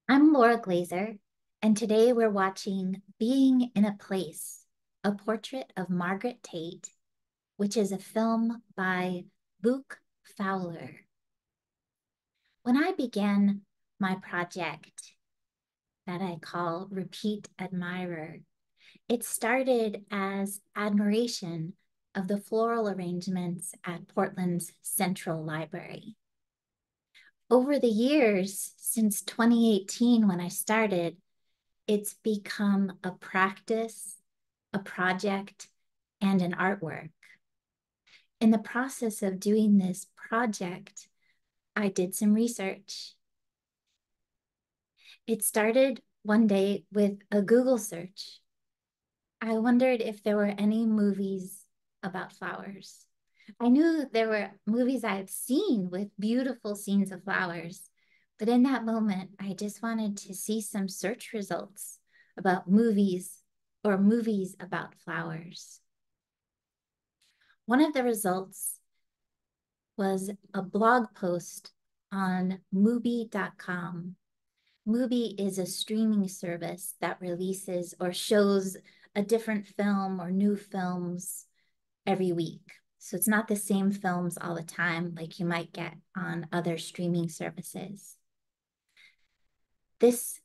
I'm Laura Glazer, and today we're watching Being in a Place, a portrait of Margaret Tait, which is a film by Luke Fowler. When I began my project that I call Repeat Admirer, it started as admiration of the floral arrangements at Portland's Central Library. Over the years, since 2018, when I started, it's become a practice, a project, and an artwork. In the process of doing this project, I did some research. It started one day with a Google search. I wondered if there were any movies about flowers. I knew there were movies I've seen with beautiful scenes of flowers, but in that moment, I just wanted to see some search results about movies or movies about flowers. One of the results was a blog post on Mubi.com. Mubi is a streaming service that releases or shows a different film or new films every week. So it's not the same films all the time like you might get on other streaming services. This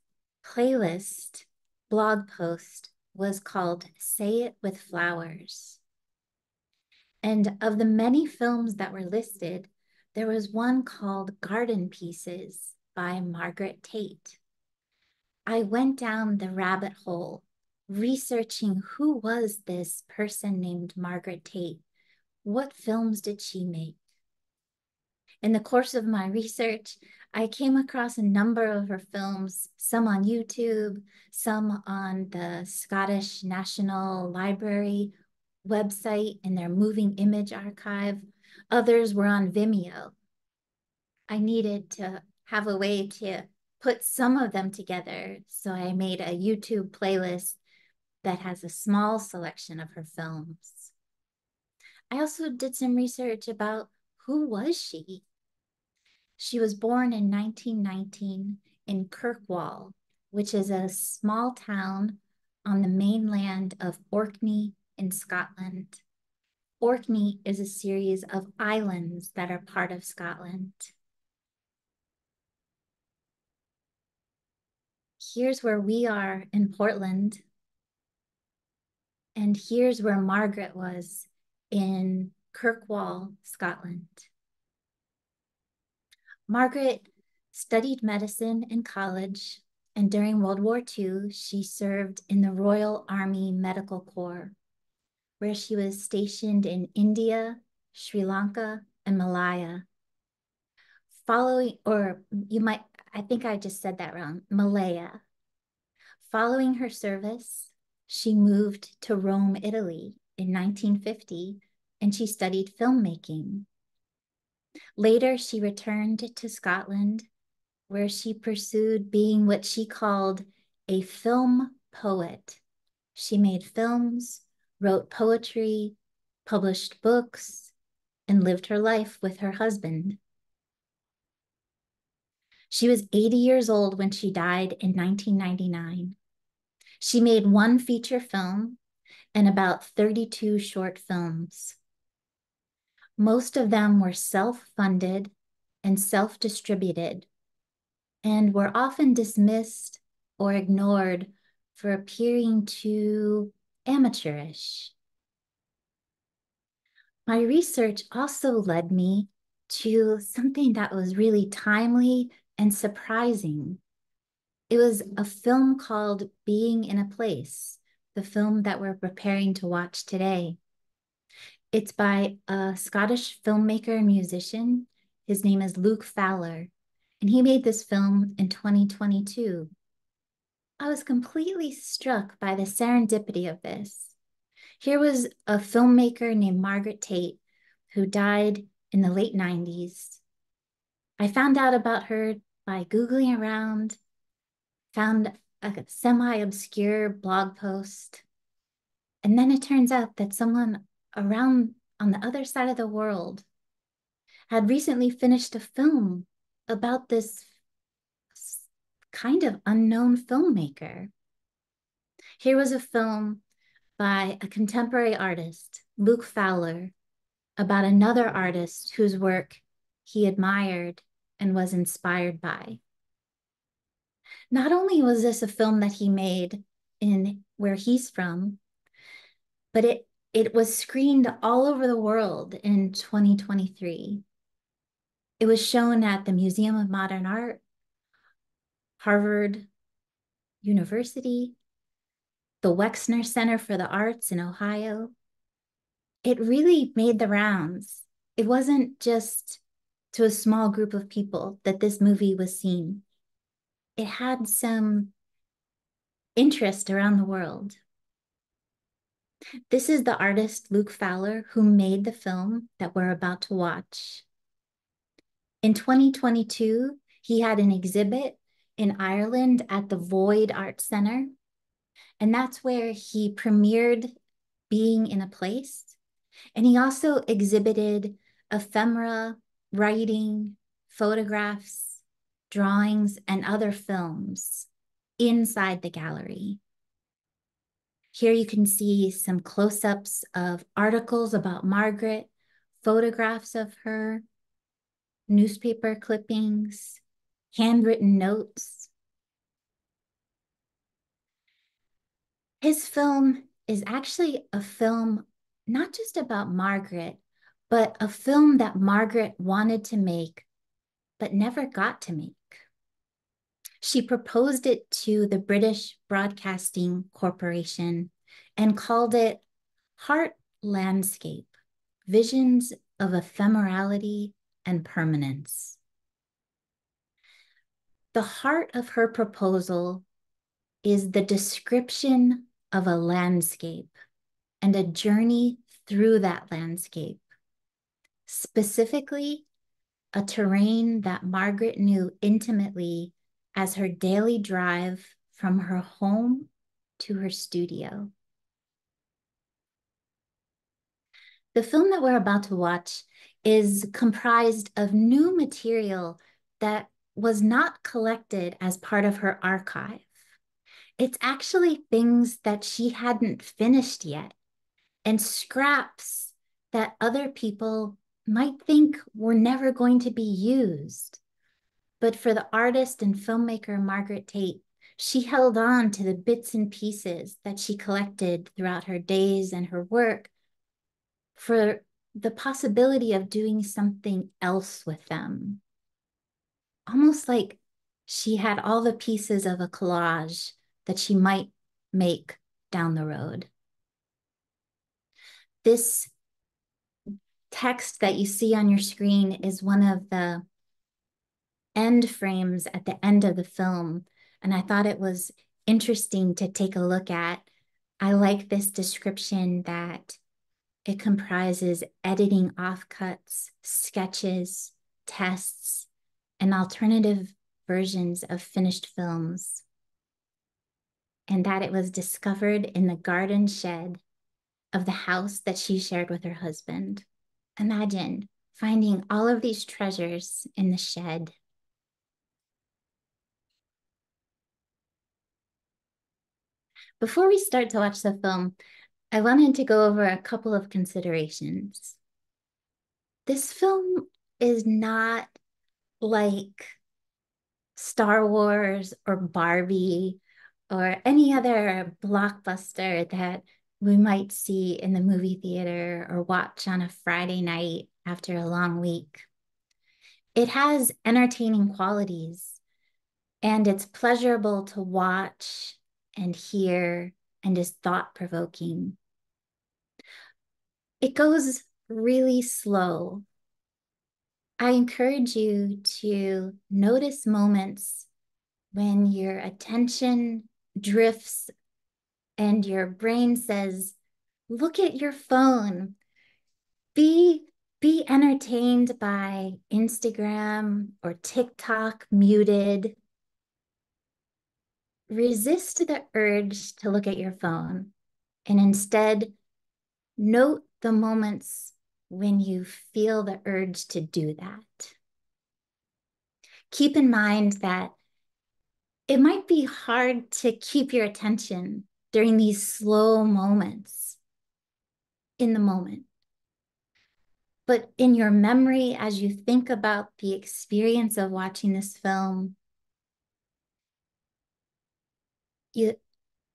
playlist blog post was called Say It with Flowers. And of the many films that were listed, there was one called Garden Pieces by Margaret Tait. I went down the rabbit hole researching who was this person named Margaret Tait. What films did she make? In the course of my research, I came across a number of her films, some on YouTube, some on the Scottish National Library website in their moving image archive. Others were on Vimeo. I needed to have a way to put some of them together, so I made a YouTube playlist that has a small selection of her films. I also did some research about who was she? She was born in 1919 in Kirkwall, which is a small town on the mainland of Orkney in Scotland. Orkney is a series of islands that are part of Scotland. Here's where we are in Portland, and here's where Margaret was in Kirkwall, Scotland. Margaret studied medicine in college, and during World War II, she served in the Royal Army Medical Corps, where she was stationed in India, Sri Lanka, and Malaya. Following, or you might, I think I just said that wrong, Malaya. Following her service, she moved to Rome, Italy in 1950, and she studied filmmaking. Later, she returned to Scotland, where she pursued being what she called a film poet. She made films, wrote poetry, published books, and lived her life with her husband. She was 80 years old when she died in 1999. She made one feature film and about 32 short films. Most of them were self-funded and self-distributed, and were often dismissed or ignored for appearing too amateurish. My research also led me to something that was really timely and surprising. It was a film called Being in a Place, the film that we're preparing to watch today. It's by a Scottish filmmaker and musician. His name is Luke Fowler, and he made this film in 2022. I was completely struck by the serendipity of this. Here was a filmmaker named Margaret Tait who died in the late 90s. I found out about her by Googling around, found a semi-obscure blog post, and then it turns out that someone around on the other side of the world had recently finished a film about this kind of unknown filmmaker. Here was a film by a contemporary artist, Luke Fowler, about another artist whose work he admired and was inspired by. Not only was this a film that he made in where he's from, but it was screened all over the world in 2023. It was shown at the Museum of Modern Art, Harvard University, the Wexner Center for the Arts in Ohio. It really made the rounds. It wasn't just to a small group of people that this movie was seen. It had some interest around the world. This is the artist Luke Fowler who made the film that we're about to watch. In 2022, he had an exhibit in Ireland at the Void Art Center, and that's where he premiered Being in a Place. And he also exhibited ephemera, writing, photographs, drawings, and other films inside the gallery. Here you can see some close-ups of articles about Margaret, photographs of her, newspaper clippings, handwritten notes. His film is actually a film not just about Margaret, but a film that Margaret wanted to make, but never got to make. She proposed it to the British Broadcasting Corporation and called it Heart Landscape, Visions of Ephemerality and Permanence. The heart of her proposal is the description of a landscape and a journey through that landscape, specifically a terrain that Margaret knew intimately as her daily drive from her home to her studio. The film that we're about to watch is comprised of new material that was not collected as part of her archive. It's actually things that she hadn't finished yet and scraps that other people might think were never going to be used. But for the artist and filmmaker Margaret Tait, she held on to the bits and pieces that she collected throughout her days and her work for the possibility of doing something else with them. Almost like she had all the pieces of a collage that she might make down the road. This text that you see on your screen is one of the end frames at the end of the film, and I thought it was interesting to take a look at. I like this description that it comprises editing offcuts, sketches, tests, and alternative versions of finished films, and that it was discovered in the garden shed of the house that she shared with her husband. Imagine finding all of these treasures in the shed. Before we start to watch the film, I wanted to go over a couple of considerations. This film is not like Star Wars or Barbie or any other blockbuster that we might see in the movie theater or watch on a Friday night after a long week. It has entertaining qualities and it's pleasurable to watch and hear and is thought-provoking. It goes really slow. I encourage you to notice moments when your attention drifts and your brain says, look at your phone. Be entertained by Instagram or TikTok muted. Resist the urge to look at your phone and instead note the moments when you feel the urge to do that. Keep in mind that it might be hard to keep your attention during these slow moments in the moment. But in your memory, as you think about the experience of watching this film,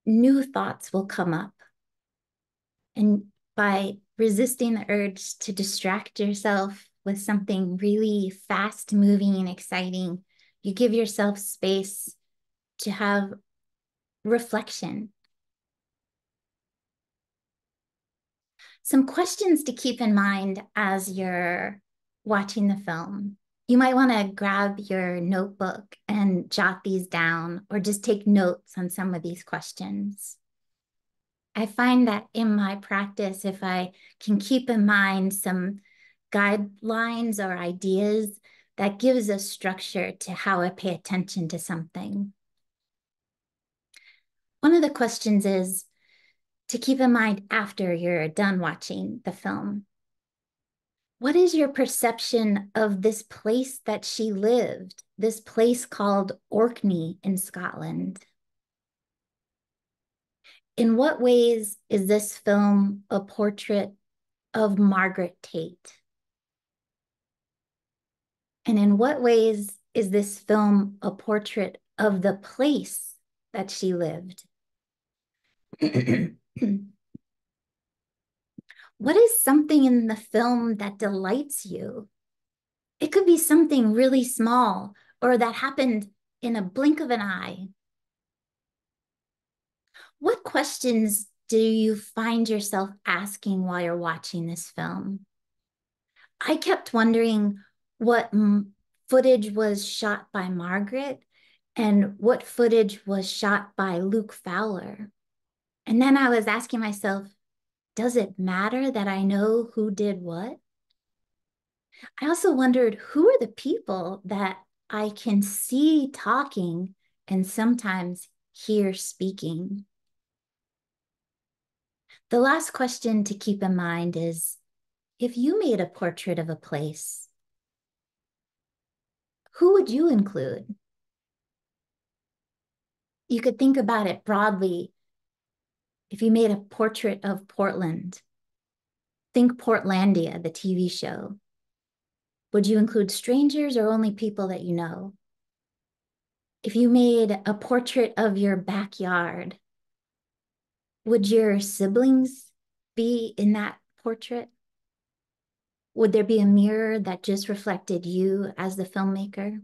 new thoughts will come up. And by resisting the urge to distract yourself with something really fast moving and exciting, you give yourself space to have reflection. Some questions to keep in mind as you're watching the film. You might want to grab your notebook and jot these down or just take notes on some of these questions. I find that in my practice, if I can keep in mind some guidelines or ideas, that gives a structure to how I pay attention to something. One of the questions is to keep in mind after you're done watching the film. What is your perception of this place that she lived, this place called Orkney in Scotland? In what ways is this film a portrait of Margaret Tait? And in what ways is this film a portrait of the place that she lived? What is something in the film that delights you? It could be something really small or that happened in a blink of an eye. What questions do you find yourself asking while you're watching this film? I kept wondering what footage was shot by Margaret and what footage was shot by Luke Fowler. And then I was asking myself, does it matter that I know who did what? I also wondered, who are the people that I can see talking and sometimes hear speaking? The last question to keep in mind is, if you made a portrait of a place, who would you include? You could think about it broadly. If you made a portrait of Portland, think Portlandia, the TV show. Would you include strangers or only people that you know? If you made a portrait of your backyard, would your siblings be in that portrait? Would there be a mirror that just reflected you as the filmmaker?